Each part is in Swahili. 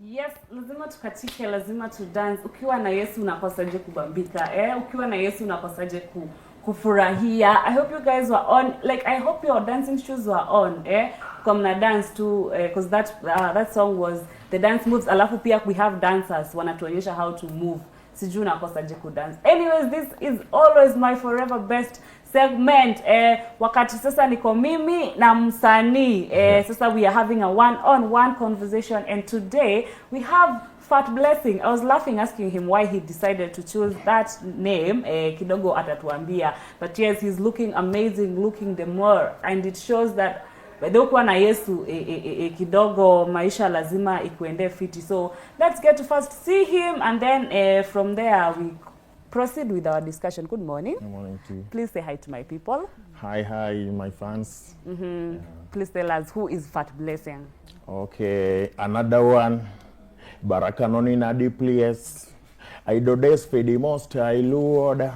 Yes, lazima tukatike, lazima to dance. Ukiwa na Yesu unakosaje kubambika? Ukiwa na Yesu unakosaje kufurahia? I hope you guys were on, like I hope your dancing shoes were on, Kwa mna dance too, because that song was the dance moves. Alafu pia we have dancers wanatuonyesha how to move. Sijui unakosaje kudance. Anyways, this is always my forever best segment. Wakati sasa niko mimi na msanii. Sasa we are having a one-on-one conversation, and today we have Fat Blessing. I was laughing asking him why he decided to choose that name. Kidogo atatuambia. But yes, he's looking amazing, looking the more, and it shows that kuwa na Yesu kidogo maisha lazima ikuende fiti. So let's get to first see him, and then from there we proceed with our discussion. Good morning. Good morning to you. Please say hi to my people. Hi, my fans. Please tell us, who is Fat Blessing? Okay, another one. Baraka noni na place. I do this for the most high Lord.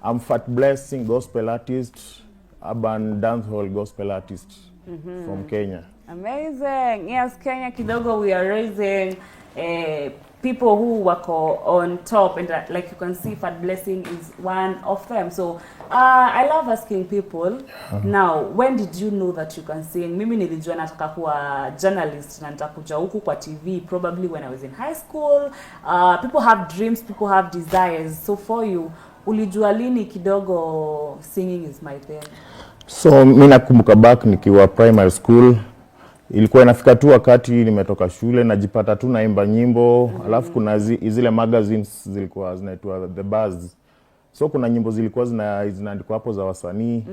I'm Fat Blessing, gospel artist, urban dancehall gospel artist from Kenya. Amazing. Yes, Kenya kidogo, we are raising people who work on top, and like you can see, Fat Blessing is one of them. So I love asking people, now, when did you know that you can sing? Mimi nilijua nataka kuwa journalist na nitakuja huku kwa TV probably when I was in high school. People have dreams, people have desires. So for you, ulijua lini kidogo singing is my thing? So mimi nakumbuka back nikiwa primary school, ilikuwa inafika tu wakati nimetoka shule najipata tu naimba nyimbo. Alafu kuna zile magazines zilikuwa zinaitwa The Buzz. So kuna nyimbo zilikuwa zinaandikwa hapo za wasanii.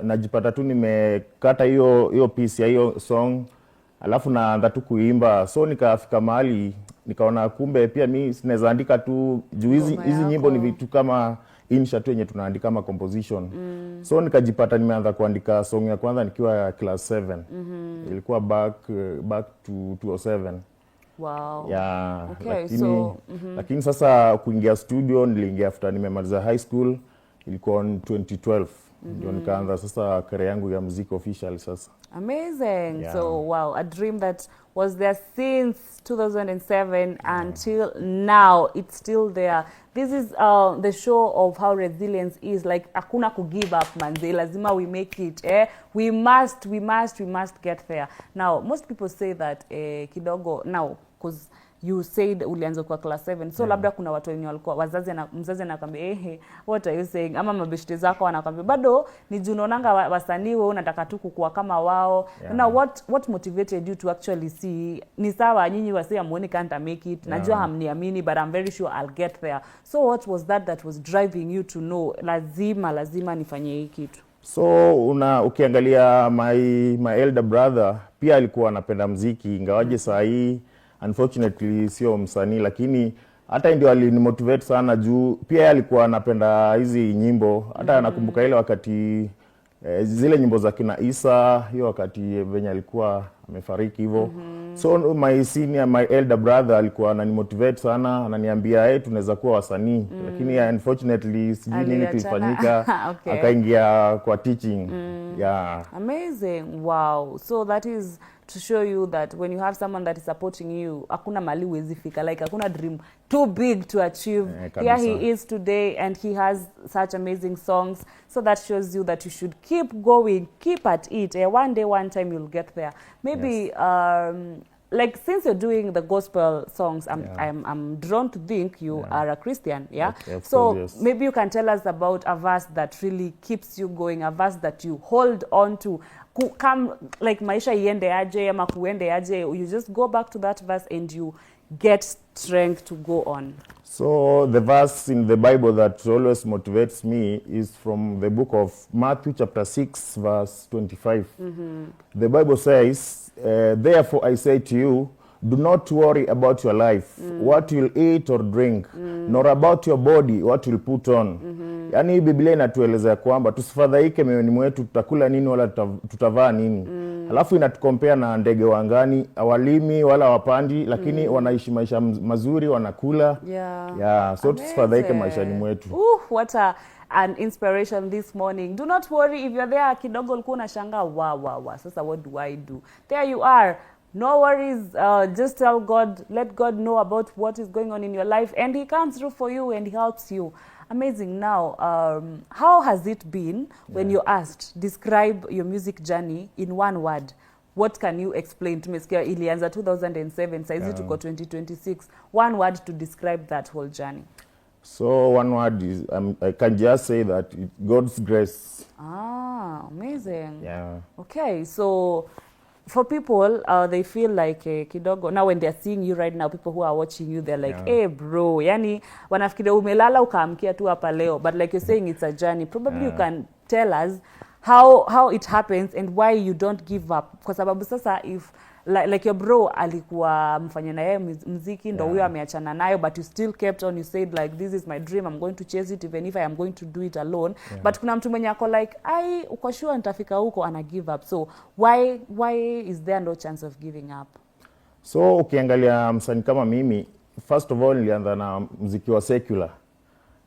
Najipata tu nimekata hiyo piece ya hiyo song, alafu naanza tu kuimba. So nikafika mahali nikaona kumbe pia mimi sinaweza andika tu juu hizi nyimbo ni vitu kama insha tu yenye tunaandika kama composition. So nikajipata nimeanza kuandika song ya kwanza nikiwa class 7. Ilikuwa back to 2007. Wow. Yeah, okay, lakini sasa kuingia studio niliingia after nimemaliza high school, ilikuwa on 2012. Ndio nikaanza sasa career yangu ya muziki official sasa. Amazing. Yeah. So wow, a dream that was there since 2007 until now. It's still there. This is the show of how resilience is. Like hakuna ku give up, manze. Lazima we make it. We must get there. Now, most people say that kidogo now, because you said ulianza kwa class 7. So labda kuna watu wenye walikuwa mzazi anakuambia what are you saying? Ama mabeshte zako wanakuambia bado ni junonanga wasanii wewe unataka tu kukua kama wao. Now what motivated you to actually see ni sawa nyinyi wasi amuone can't make it. Najua hamniamini, but I'm very sure I'll get there. So what was that was driving you to know lazima nifanye hii kitu? So ukiangalia my elder brother pia alikuwa anapenda muziki, ingawaje saa hii unfortunately sio msanii, lakini hata ndio alinimotivate sana juu pia alikuwa anapenda hizi nyimbo. Hata nakumbuka ile wakati zile nyimbo za kina Isa, hiyo wakati venye alikuwa amefariki hivyo. So my elder brother alikuwa ananimotivate sana, ananiambia tunaweza kuwa wasanii. Lakini unfortunately sijui nini kilifanyika. Okay. Akaingia kwa teaching. Yeah. Amazing. Wow. So that is to show you that when you have someone that is supporting you, hakuna mali huwezi fika. Like hakuna dream too big to achieve. Here he is today, and he has such amazing songs. So that shows you that you should keep going, keep at it. One day, one time you'll get there. Maybe like since you're doing the gospel songs, I'm drawn to think you are a Christian, Okay, so course, yes. Maybe you can tell us about a verse that really keeps you going, a verse that you hold on to. Come like maisha iende aje ama kuende aje, you just go back to that verse and you get strength to go on. So the verse in the Bible that always motivates me is from the book of Matthew chapter 6 verse 25. The Bible says, therefore I say to you, do not worry about your life, what you'll eat or drink, nor about your body, what you'll put on. Yani Biblia inatueleza kwamba tusifadhaike mioyoni mwetu tutakula nini wala tutavaa nini. Alafu inatukompea na ndege wa angani, hawalimi wala wapandi, lakini wanaishi maisha mazuri, wanakula. So tusifadhaike maishani mwetu. What an inspiration this morning. Do not worry if you're there kidogo ulikuwa unashangaa wow. Sasa what do I do? There you are. no worries, just tell God, let God know about what is going on in your life, and he comes through for you and he helps you. Amazing. Now, how has it been when you're asked, describe your music journey in one word? What can you explain? Tumesikia ilianza 2007, saizi tuko 2026. One word to describe that whole journey. So one word is, I can just say that God's grace. Ah, amazing. Yeah. Okay, so for people, they feel like kidogo, now when they're seeing you right now, people who are watching you, they're like, hey bro, yani wanafikiria umelala ukaamkia tu hapa leo, but like you're saying, it's a journey. Probably you can tell us how it happens and why you don't give up, kwa sababu sasa if like your bro alikuwa mfanya na yeye muziki ndo huyo ameachana nayo, but you still kept on, you said like this is my dream, I'm going to chase it even if I am going to do it alone. But kuna mtu mwenye ako like uko sure nitafika huko, ana give up. So why is there no chance of giving up? So ukiangalia msanii kama mimi, first of all nilianza na muziki wa secular.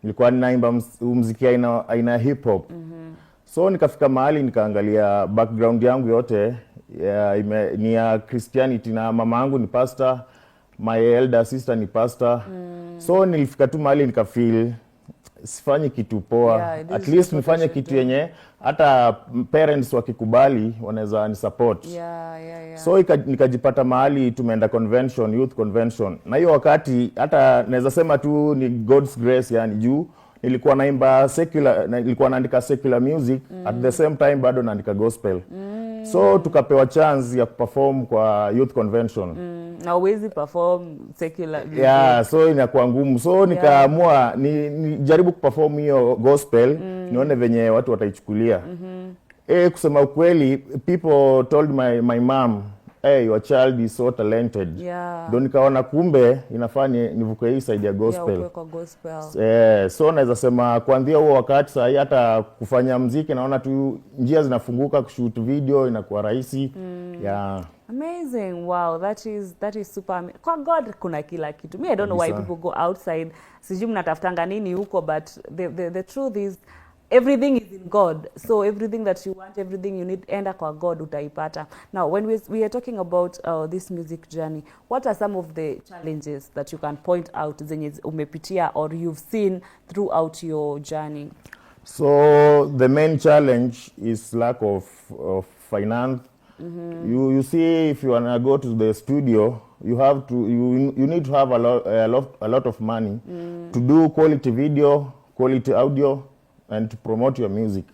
Nilikuwa ninaimba muziki aina hip hop. So nikafika mahali nikaangalia background yangu yote ni ya Christianity, na mama yangu ni pastor, my elder sister ni pastor. So nilifika tu mahali nikafeel sifanye kitu poa, at least nifanye kitu yenye hata parents wakikubali wanaweza ni support. So nikajipata mahali tumeenda convention, youth convention, na hiyo wakati hata naweza sema tu ni God's grace, yani juu nilikuwa naimba secular, nilikuwa naandika secular music at the same time bado naandika gospel. So tukapewa chance ya kuperform kwa youth convention. Na uwezi perform secular music. So inakuwa ngumu. So nikaamua ni jaribu kuperform hiyo gospel, nione venye watu wataichukulia. Kusema ukweli, people told my mom, hey, your child is so talented. Ndio nikaona kumbe inafaa nivuke hii side ya gospel. So naweza sema kuanzia huo wakati sasa hata kufanya muziki naona tu njia zinafunguka, kushoot video inakuwa rahisi. Amazing. Wow, that is super. Kwa God kuna kila kitu. Me, I don't know why people go outside. Sijui mnatafutanga nini huko, but the truth is everything is in God. So everything that you want, everything you need, enda kwa God utaipata. Now, when we are talking about this music journey, what are some of the challenges that you can point out zenye umepitia or you've seen throughout your journey? So the main challenge is lack of finance. You see, if you want to go to the studio, you have to you need to have a lot of money to do quality video, quality audio, and to promote your music.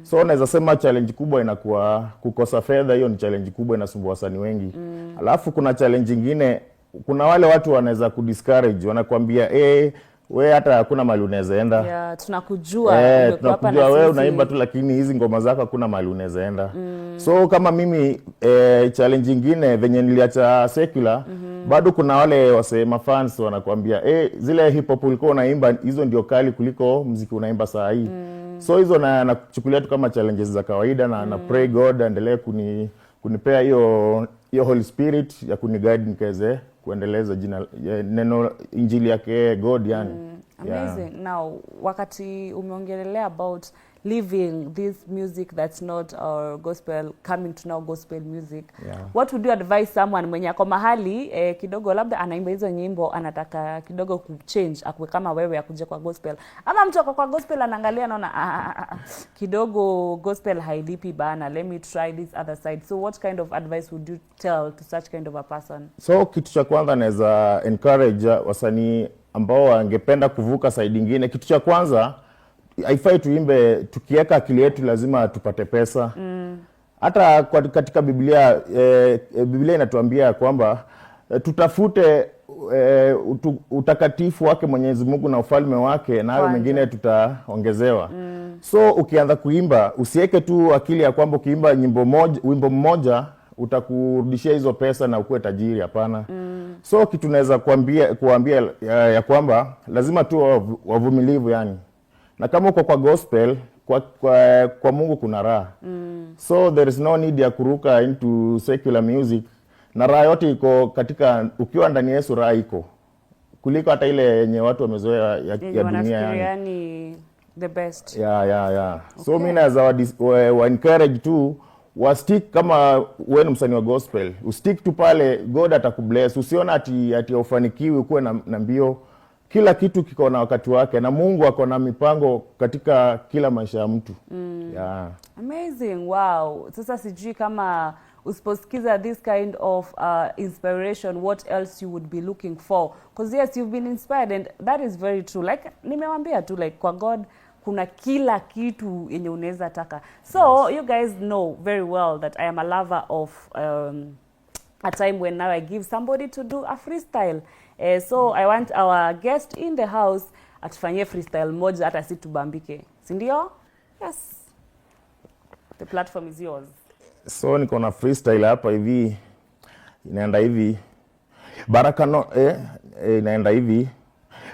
So naweza sema challenge kubwa inakuwa kukosa fedha. Hiyo ni challenge kubwa, inasumbua wasanii wengi. Alafu kuna challenge nyingine, kuna wale watu wanaweza kudiscourage, wanakuambia we hata hakuna mahali unaweza enda. Tunakujua wewe unaimba tu, lakini hizi ngoma zako hakuna mahali unaweza enda. So kama mimi challenge nyingine venye niliacha secular, bado kuna wale wasema fans wanakuambia zile hip hop ulikuwa unaimba hizo ndio kali kuliko muziki unaimba saa hii. So hizo nachukulia tu kama challenges za kawaida, na pray God endelee kunipea hiyo Holy Spirit ya kuniguide nikaweze kuendeleza neno injili yake God yani. Amazing. Now, wakati umeongelelea about living this music that's not our gospel, coming to now gospel music, what would you advise someone mwenye ako mahali kidogo labda anaimba hizo nyimbo, anataka kidogo kuchange, akwe kama wewe akuje kwa gospel, ama mtu ako kwa gospel anaangalia naona kidogo gospel hailipi bana, let me try this other side. So what kind of advice would you tell to such kind of a person? So kitu cha kwanza naweza encourage wasanii ambao wangependa kuvuka side nyingine. Kitu cha kwanza, haifai tuimbe tukiweka akili yetu lazima tupate pesa. Hata katika Biblia Biblia inatuambia kwamba tutafute utakatifu wake Mwenyezi Mungu na ufalme wake, na hayo mengine tutaongezewa. So ukianza kuimba usiweke tu akili ya kwamba ukiimba wimbo mmoja utakurudishia hizo pesa na ukuwe tajiri. Hapana. So kitu naweza kuambia ya kwamba lazima tu wavumilivu yani. Na kama uko kwa gospel, kwa Mungu kuna raha. So there is no need ya kuruka into secular music. Na raha yote iko katika ukiwa ndani ya Yesu, raha iko kuliko hata ile yenye watu wamezoea ya dunia yani the best. So mimi naweza wa encourage tu Stick kama wewe ni msanii wa gospel, ustick tu pale, God atakubless. Usiona ati ufanikiwi ukuwe na mbio. Kila kitu kiko na wakati wake, na Mungu ako na mipango katika kila maisha ya mtu. Yeah. Amazing. Wow. Sasa sijui kama usiposikiza this kind of inspiration, what else you would be looking for? Because yes, you've been inspired and that is very true. Like nimewambia tu, like kwa God kuna kila kitu yenye unaweza taka. So you guys know very well that I am a lover of a time when now I give somebody to do a freestyle. So I want our guest in the house atufanyie freestyle moja hata si tubambike. Si ndio? Yes. The platform is yours. So niko na freestyle hapa hivi. Inaenda hivi. Baraka no inaenda hivi.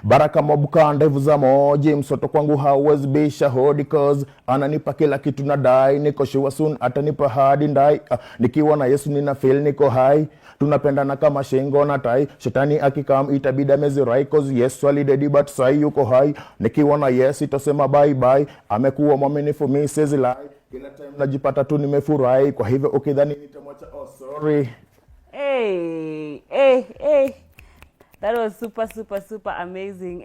Baraka Mobuka ndevu za moje, msoto kwangu hawezi bisha hodi, cause ananipa kila kitu na dai, niko sure soon atanipa hadi ndai. Nikiwa na Yesu nina feel niko high, tunapendana kama shingo na tai. Shetani akikam itabida mezirai, cause Yesu alidedi but sai yuko high. Nikiwa na Yesu itasema bye bye, amekuwa mwaminifu mimi siwezi lie. Kila time najipata tu nimefurahi, kwa hivyo ukidhani nitamwacha, oh sorry. Hey. That was super amazing.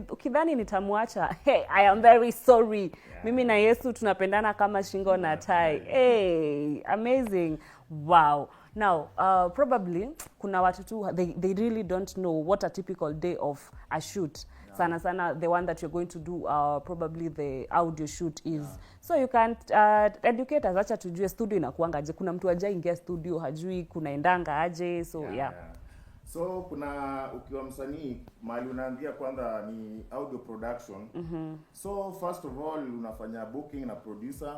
Ukidhani nitamwacha, hey, I am very sorry. Yeah. Mimi na Yesu tunapendana kama shingo na tai. Hey, amazing. Wow. Now, probably kuna watu tu they really don't know what a typical day of a shoot. Yeah. Sana the one that you're going to do, probably the audio shoot is. Yeah. So you can educate us, acha tujue studio inakuanga aje. Kuna mtu aje ingia studio hajui kunaendanga aje. So yeah. So kuna ukiwa msanii mahali unaanzia kwanza ni audio production. So first of all unafanya booking na producer.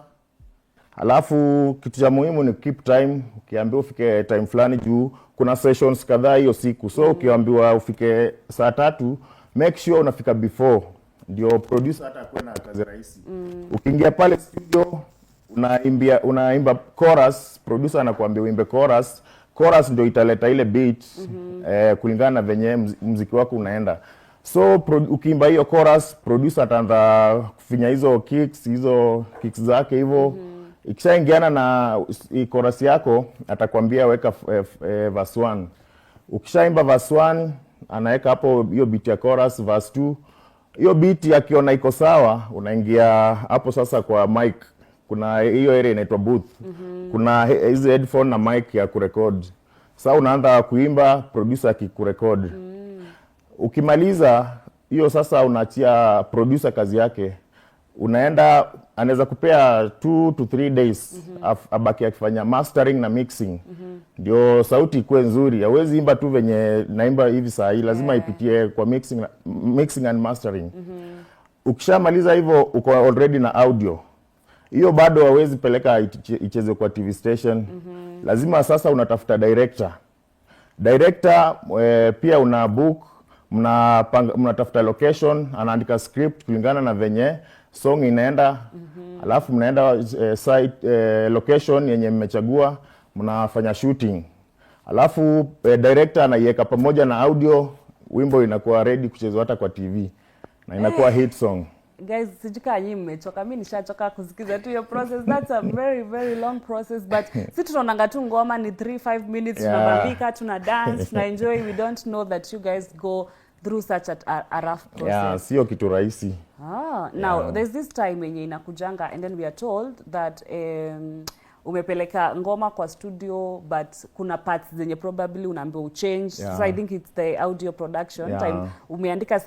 Alafu kitu cha muhimu ni keep time. Ukiambiwa ufike time fulani juu kuna sessions kadhaa hiyo siku. So ukiambiwa ufike saa 3, make sure unafika before. Ndio producer hata akuwe na kazi rahisi. Ukiingia pale studio unaimba chorus, producer anakuambia uimbe chorus. Chorus ndio italeta ile beat kulingana na venye muziki wako unaenda. So ukiimba hiyo chorus, producer ataanza kufinya hizo kicks zake hivyo. Ikishaingiana na chorus yako atakwambia weka verse 1. Ukishaimba verse 1 anaweka hapo hiyo beat ya chorus, verse 2. Hiyo beat akiona iko sawa, unaingia hapo sasa kwa mic. Kuna hiyo area inaitwa booth. Kuna hizo headphone na mic ya kurecord. Sasa unaanza kuimba, producer akikurecord. Ukimaliza hiyo sasa unaachia producer kazi yake. Unaenda anaweza kupea 2 to 3 days abaki akifanya mastering na mixing. Ndio sauti ikuwe nzuri. Hawezi imba tu venye naimba hivi saa hii, lazima ipitie kwa mixing and mastering. Ukishamaliza hivyo uko already na audio. Hiyo bado hawezi peleka icheze kwa TV station. Lazima sasa unatafuta director. Pia una book, mnatafuta location, anaandika script kulingana na venye song inaenda. Alafu mnaenda site location yenye mmechagua, mnafanya shooting. Alafu director anaiweka pamoja na audio, wimbo inakuwa ready kuchezwa hata kwa TV na inakuwa hit song. Guys, sijika nyinyi mmechoka, mimi nishachoka kusikiza tu your process. That's a very long process, but si tunaonanga tu ngoma ni 3-5 minutes, tunabambika, tuna dance, tuna enjoy. We don't know that you guys go through such a rough process. Yeah, sio kitu rahisi. Now there's this time yenye inakujanga and then we are told that umepeleka ngoma kwa studio but kuna parts zenye probably unaambiwa uchange. So I think it's the audio production time. Umeandika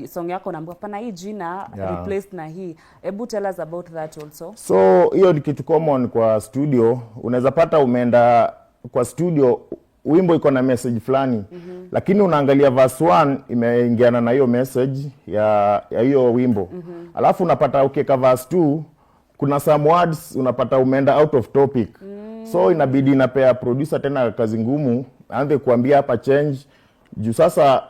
song yako unaambiwa pana hii jina replaced na hii. Ebu tell us about that also. So hiyo ni kitu common kwa studio. Unaweza pata umeenda kwa studio wimbo iko na message fulani, lakini unaangalia verse 1 imeingiana na hiyo message ya hiyo wimbo. Alafu unapata ukiweka verse 2 kuna some words unapata umeenda out of topic. So inabidi inapea producer tena kazi ngumu, aanze kuambia hapa change. Juu sasa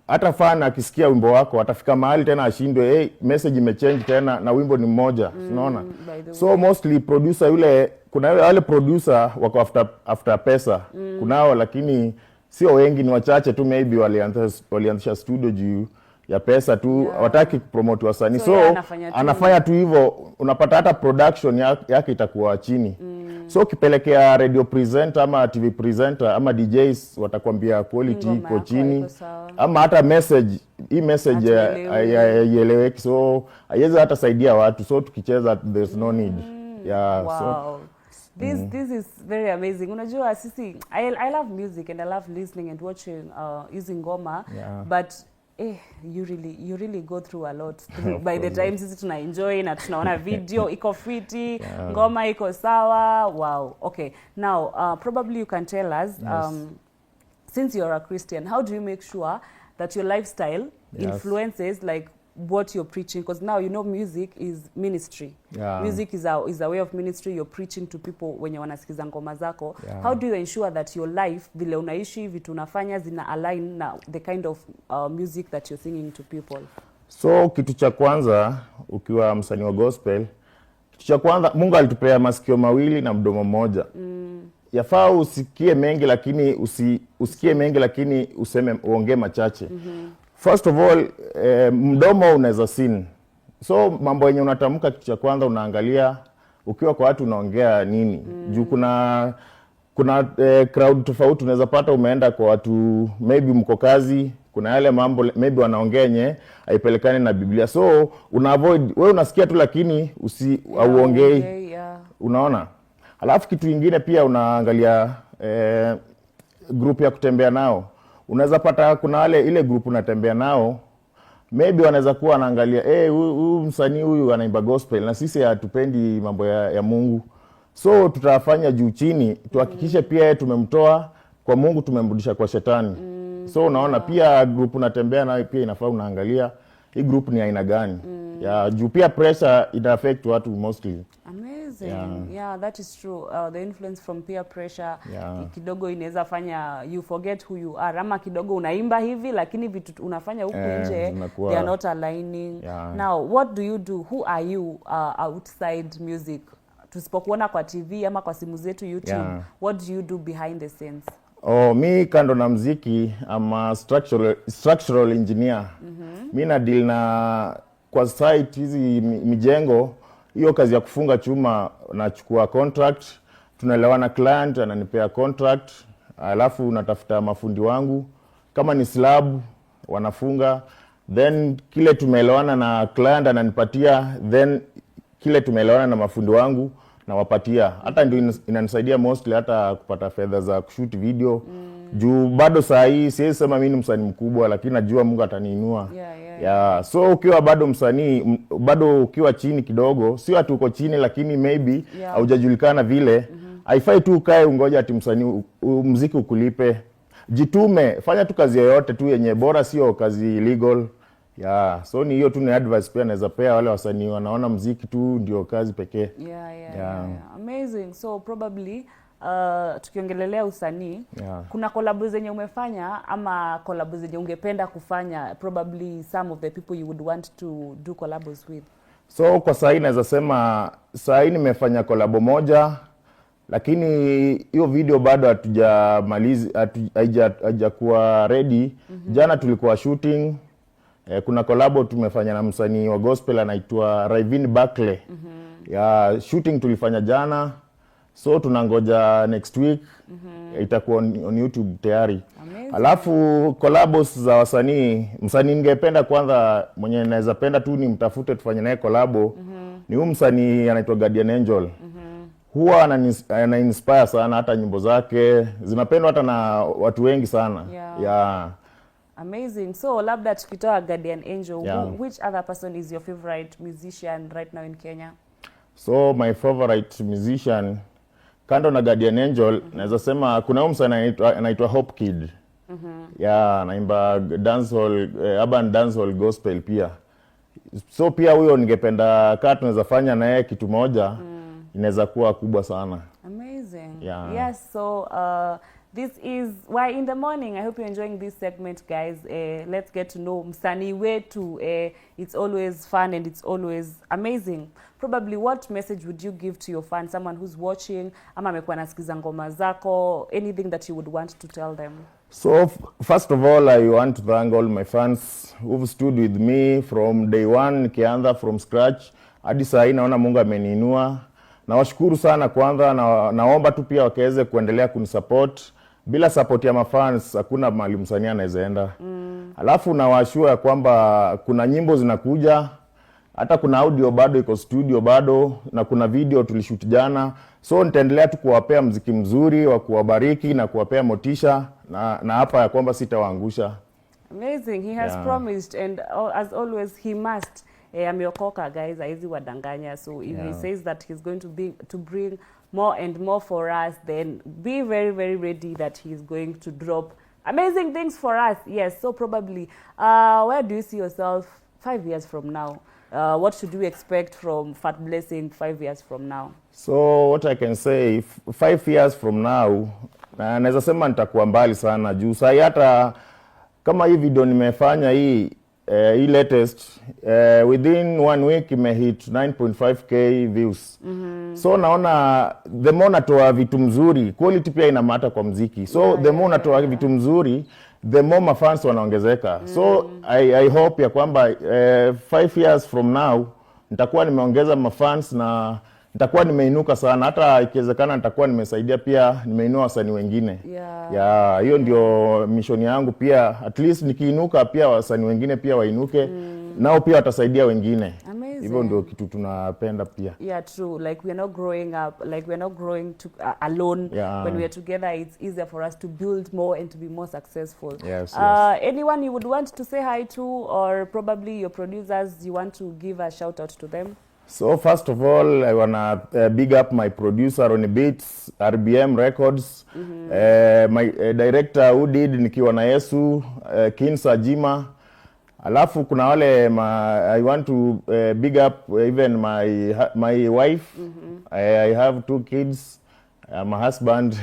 hata fan akisikia wimbo wako atafika mahali tena ashindwe, message imechange tena na wimbo ni mmoja. Unaona? So mostly producer yule, kuna wale producer wako after pesa. Kunao lakini sio wengi, ni wachache tu maybe walianzisha studio juu ya pesa tu, wataki promote wasanii, so anafanya tu hivyo, unapata hata production yake itakuwa chini. So ukipelekea radio presenter ama TV presenter ama DJs watakwambia quality iko chini, ama hata message haieleweki, so haiwezi hata saidia watu, so tukicheza there's no need. Wow. So this is very amazing. Unajua sisi I love music and I love listening and watching using ngoma, but you really go through a lot by the time sisi tuna enjoy na tunaona video iko fiti, ngoma iko sawa. Wow. Okay, now probably you can tell us, since you're a Christian, how do you make sure that your lifestyle influences like what you're preaching? Because now you know music is ministry. Music is a way of ministry. You're preaching to people wenye wanasikiza ngoma zako. How do you ensure that your life, vile unaishi, vitu unafanya zina align na the kind of music that you're singing to people? So kitu cha kwanza, ukiwa msanii wa gospel, kitu cha kwanza, Mungu alitupea masikio mawili na mdomo mmoja. Yafaa usikie mengi lakini usikie mengi lakini uongee machache. First of all, mdomo unaweza sin. So mambo yenye unatamka, kitu cha kwanza unaangalia ukiwa kwa watu unaongea nini. Juu kuna crowd tofauti, unaweza pata umeenda kwa watu maybe mko kazi, kuna yale mambo maybe wanaongea yenye haipelekani na Biblia. So una avoid, wewe unasikia tu lakini auongei. Unaona? Alafu kitu kingine pia unaangalia group ya kutembea nao. Unaweza pata kuna wale ile group unatembea nao, maybe wanaweza kuwa wanaangalia huyu msanii huyu anaimba gospel na sisi hatupendi mambo ya Mungu. So tutafanya juu chini tuhakikishe pia tumemtoa kwa Mungu, tumemrudisha kwa shetani. So unaona pia group unatembea nayo pia inafaa unaangalia hii group ni aina gani. Juu pia pressure ina affect watu mostly. Amazing. Yeah, that is true. The influence from peer pressure kidogo inaweza fanya you forget who you are. Ama kidogo unaimba hivi lakini vitu unafanya huku nje they are not aligning. Now, what do you do? Who are you outside music? Tusipokuona kwa TV ama kwa simu zetu YouTube, what do you do behind the scenes? Mi kando na mziki ama structural engineer. Mi na deal na kwa site hizi mijengo, hiyo kazi ya kufunga chuma, nachukua contract, tunaelewana, client ananipea contract, alafu natafuta mafundi wangu, kama ni slab wanafunga, then kile tumeelewana na client ananipatia, then kile tumeelewana na mafundi wangu na wapatia. Hata ndio inanisaidia mostly hata kupata fedha za kushoot video. Juu bado saa hii siwezi sema mimi ni msanii mkubwa, lakini najua Mungu ataniinua. So ukiwa bado msanii, bado ukiwa chini kidogo, sio ati uko chini lakini maybe haujajulikana vile, haifai tu ukae ungoja ati msanii muziki ukulipe. Jitume, fanya tu kazi yoyote tu yenye bora, sio kazi illegal. So ni hiyo tu ni advice pia naweza pea wale wasanii wanaona muziki tu ndio kazi pekee. Amazing. So probably tukiongelelea usanii, kuna collabs zenye umefanya ama collabs zenye ungependa kufanya, probably some of the people you would want to do collabs with? So kwa sasa naweza sema sasa nimefanya collab moja, lakini hiyo video bado hatujamaliza, haijakuwa ready. Jana tulikuwa shooting. Kuna collab tumefanya na msanii wa gospel anaitwa Raven Buckley. Shooting tulifanya jana. So tunangoja next week itakuwa on YouTube tayari. Alafu collabs za wasanii, msanii ningependa kwanza mwenye naweza penda tu ni mtafute tufanye naye collab, ni huyu msanii anaitwa Guardian Angel. Huwa ana inspire sana, hata nyimbo zake zinapendwa hata na watu wengi sana. Amazing. So labda tukitoa Guardian Angel, which other person is your favorite musician right now in Kenya? So my favorite musician kando na Guardian Angel, naweza sema kuna huyu msanii anaitwa Hope Kid. Anaimba dancehall, urban dancehall gospel pia. So pia huyo ningependa kama tunaweza fanya na yeye kitu moja, inaweza kuwa kubwa sana. Amazing. Yes, so this is Why in the Morning. I hope you're enjoying this segment, guys. Let's get to know msanii wetu. It's always fun and it's always amazing. Probably what message would you give to your fans, someone who's watching, ama amekuwa nasikiza ngoma zako, anything that you would want to tell them? So first of all, I want to thank all my fans who've stood with me from day one, nikianza from scratch hadi saa hii naona Mungu ameniinua. Nawashukuru sana kwanza, naomba tu pia wakaweze kuendelea kunisupport. Bila support ya mafans hakuna mahali msanii anaweza enda. Alafu nawashua kwamba kuna nyimbo zinakuja, hata kuna audio bado iko studio bado, na kuna video tulishoot jana. So nitaendelea tu kuwapea muziki mzuri wa kuwabariki na kuwapea motisha, na hapa ya kwamba sitawaangusha. Amazing. He has promised, and as always he must. Ameokoka guys, haizi wadanganya. So if he says that he's going to bring more and more for us, then be very, very ready that he's going to drop amazing things for us. Yes, so probably, where do you see yourself 5 years from now? What should we expect from Fat Blessing 5 years from now? So what I can say, 5 years from now, naweza sema nitakuwa mbali sana juu sai hata kama hii video nimefanya hii latest within 1 week imehit 9.5k views. So naona the more natoa vitu mzuri, quality pia ina matter kwa muziki. So the more natoa vitu mzuri, the more mafans wanaongezeka. So I hope ya kwamba 5 years from now nitakuwa nimeongeza mafans na nitakuwa nimeinuka sana, hata ikiwezekana nitakuwa nimesaidia pia, nimeinua wasanii wengine. Hiyo ndio mission yangu pia, at least nikiinuka pia wasanii wengine pia wainuke, nao pia watasaidia wengine. Hivyo ndio kitu tunapenda pia. Yeah, true. Like we are not growing up, like we are not growing alone. When we are together, it's easier for us to build more and to be more successful. Yes. Anyone you would want to say hi to, or probably your producers, you want to give a shout out to them? So first of all, I wanna big up my producer on the beats, RBM Records, my director who did Nikiwa na Yesu, Kinsa Jima. Alafu kuna wale I want to big up even my wife. I have 2 kids, my husband.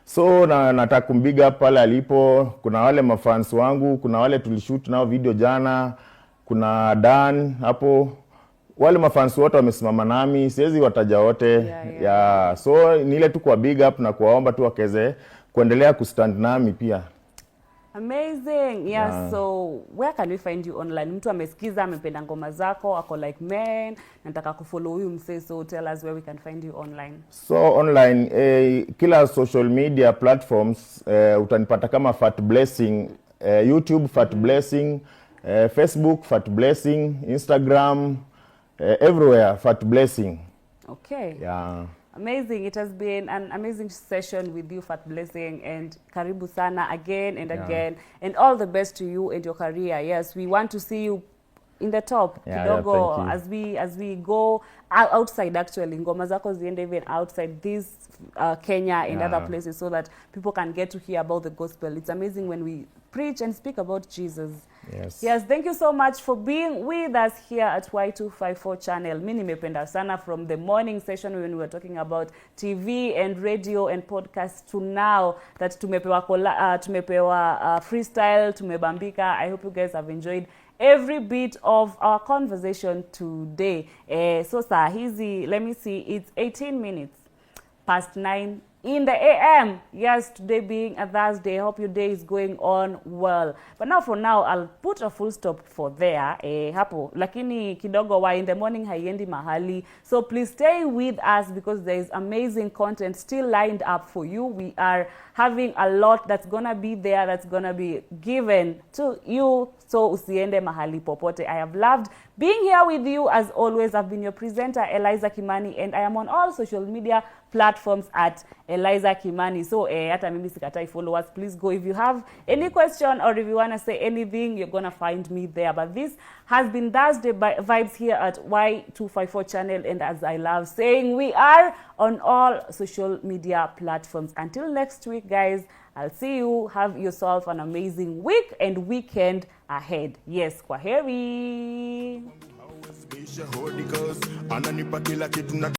So nataka kumbig up pale alipo. Kuna wale mafans wangu, kuna wale tulishoot nao video jana, kuna Dan hapo. Wale mafans wote wamesimama nami, siwezi wataja wote. So nile tu kwa big up na kuwaomba tu wakeze kuendelea kustand nami pia. Amazing. So where can we find you online? Mtu amesikiza, amependa ngoma zako, ako like, man, nataka kufollow huyu msee, so tell us where we can find you online. So online, kila social media platforms utanipata kama Fat Blessing, YouTube Fat Blessing, Facebook Fat Blessing, Instagram, everywhere Fat Blessing. Okay. Amazing. It has been an amazing session with you, Fat Blessing, and karibu sana again and again, and all the best to you and your career. Yes, we want to see you in the top kidogo, as we go outside. Actually, ngoma zako ziende even outside this Kenya and other places, so that people can get to hear about the gospel. It's amazing when we preach and speak about Jesus. Yes, thank you so much for being with us here at Y254 channel. Mimi nimependa sana from the morning session when we were talking about TV and radio and podcast to now that tumepewa freestyle, tumebambika. I hope you guys have enjoyed every bit of our conversation today. So saa hizi, let me see, it's 18 minutes past 9 in the AM. Yes, today being a Thursday, I hope your day is going on well. But now for now, I'll put a full stop for there. Hapo, lakini kidogo wa in the morning haiendi mahali. So please stay with us because there is amazing content still lined up for you. We are having a lot that's gonna be there, that's gonna be given to you. So usiende mahali popote. I have loved being here with you as always. I've been your presenter, Eliza Kimani, and I am on all social media platforms at Eliza Kimani. So hata mimi sikatai, follow us. Please go. If you have any question or if you want to say anything, you're gonna find me there. But this has been Thursday Vibes here at Y254 channel, and as I love saying, we are on all social media platforms. Until next week, guys, I'll see you. Have yourself an amazing week and weekend ahead. Yes, kwaheri.